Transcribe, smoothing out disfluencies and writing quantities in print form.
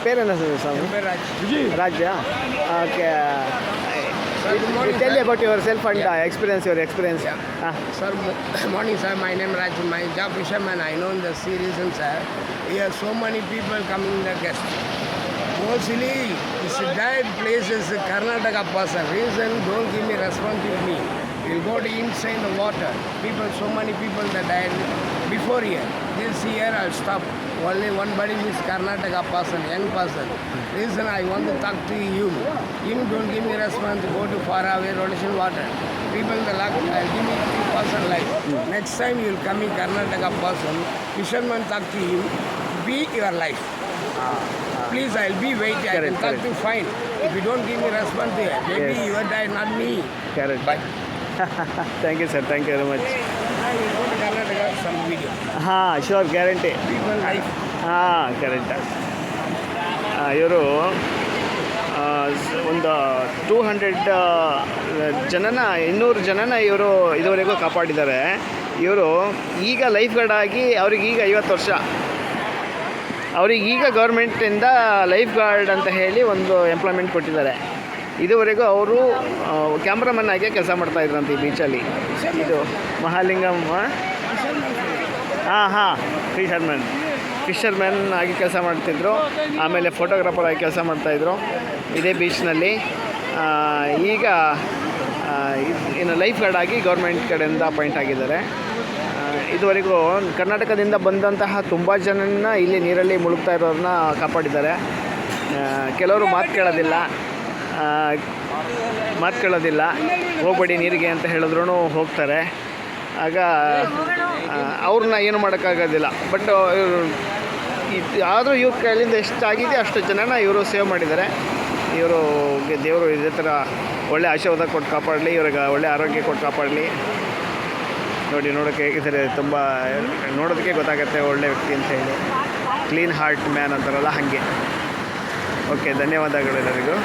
ಪೇರೇನು ಸ್ವಾಮಿ? Raja. Okay. Tell about yourself and experience. Sir, morning sir, my name Raj. My job fisherman. I know the series and sir. Here so many people coming the guest. Mostly it's a diet places Karnataka person. Reason don't give me response with me. We'll go to inside the water. People, so many people that died before here. This year I'll stop. Only one body is Karnataka person, young person. Reason I want to talk to you. Him don't give me response. Go to far away rotation water. People the luck. I'll give me 3% life. Next time you'll come in Karnataka person. Fisherman talk to you. Be your life. Please, I'll be waiting. I can talk to you fine. If you don't give me response here, maybe you will die, not me. Correct. Bye. Thank you, sir. Thank you very much. I will go to Karnataka some video. ಹಾಂ, sure, guarantee. People life. ಹಾಂ, correct. ಇವರು ಒಂದು 200 ಜನನ 200 ಜನನ ಇವರು ಇದುವರೆಗೂ ಕಾಪಾಡಿದ್ದಾರೆ. ಇವರು ಈಗ ಲೈಫ್ ಗಾರ್ಡ್ ಆಗಿ ಅವ್ರಿಗೀಗ 50 ವರ್ಷ. ಅವ್ರಿಗೀಗ ಗೌರ್ಮೆಂಟಿಂದ ಲೈಫ್ ಗಾರ್ಡ್ ಅಂತ ಹೇಳಿ ಒಂದು ಎಂಪ್ಲಾಯ್ಮೆಂಟ್ ಕೊಟ್ಟಿದ್ದಾರೆ. ಇದುವರೆಗೂ ಅವರು ಕ್ಯಾಮ್ರಾಮನ್ ಆಗಿ ಕೆಲಸ ಮಾಡ್ತಾಯಿದ್ರಂತೆ ಈ ಬೀಚಲ್ಲಿ. ಇದು ಮಹಾಲಿಂಗಂ. ಹಾಂ, ಫಿಷರ್ಮ್ಯಾನ್ ಆಗಿ ಕೆಲಸ ಮಾಡ್ತಿದ್ರು. ಆಮೇಲೆ ಫೋಟೋಗ್ರಾಫರ್ ಆಗಿ ಕೆಲಸ ಮಾಡ್ತಾಯಿದ್ರು ಇದೇ ಬೀಚ್ನಲ್ಲಿ. ಈಗ ಇನ್ನು ಲೈಫ್ ಗಾರ್ಡ್ ಆಗಿ ಗೌರ್ಮೆಂಟ್ ಕಡೆಯಿಂದ ಅಪಾಯಿಂಟ್ ಆಗಿದ್ದಾರೆ. ಇದುವರೆಗೂ ಕರ್ನಾಟಕದಿಂದ ಬಂದಂತಹ ತುಂಬ ಜನನ ಇಲ್ಲಿ ನೀರಲ್ಲಿ ಮುಳುಗ್ತಾ ಇರೋರನ್ನ ಕಾಪಾಡಿದ್ದಾರೆ. ಕೆಲವರು ಮಾತು ಕೇಳೋದಿಲ್ಲ, ಹೋಗಬೇಡಿ ನೀರಿಗೆ ಅಂತ ಹೇಳಿದ್ರೂ ಹೋಗ್ತಾರೆ. ಆಗ ಅವ್ರನ್ನ ಏನು ಮಾಡೋಕ್ಕಾಗೋದಿಲ್ಲ. ಬಟ್ ಆದರೂ ಇವ್ರ ಕೈಲಿಂದ ಎಷ್ಟಾಗಿದೆ ಅಷ್ಟು ಜನನ ಇವರು ಸೇವ್ ಮಾಡಿದ್ದಾರೆ. ಇವರು ದೇವರು ಇದೇ ಥರ ಒಳ್ಳೆ ಆಶೀರ್ವಾದ ಕೊಟ್ಟು ಕಾಪಾಡಲಿ, ಇವ್ರಿಗೆ ಒಳ್ಳೆ ಆರೋಗ್ಯ ಕೊಟ್ಟು ಕಾಪಾಡಲಿ. ನೋಡೋಕ್ಕೆ ಹೇಗಿದ್ದಾರೆ, ತುಂಬ ನೋಡೋದಕ್ಕೆ ಗೊತ್ತಾಗುತ್ತೆ ಒಳ್ಳೆ ವ್ಯಕ್ತಿ ಅಂತ ಹೇಳಿ. ಕ್ಲೀನ್ ಹಾರ್ಟ್ ಮ್ಯಾನ್ ಅಂತಾರಲ್ಲ ಹಾಗೆ. ಓಕೆ, ಧನ್ಯವಾದಗಳು ಎಲ್ಲರಿಗೂ.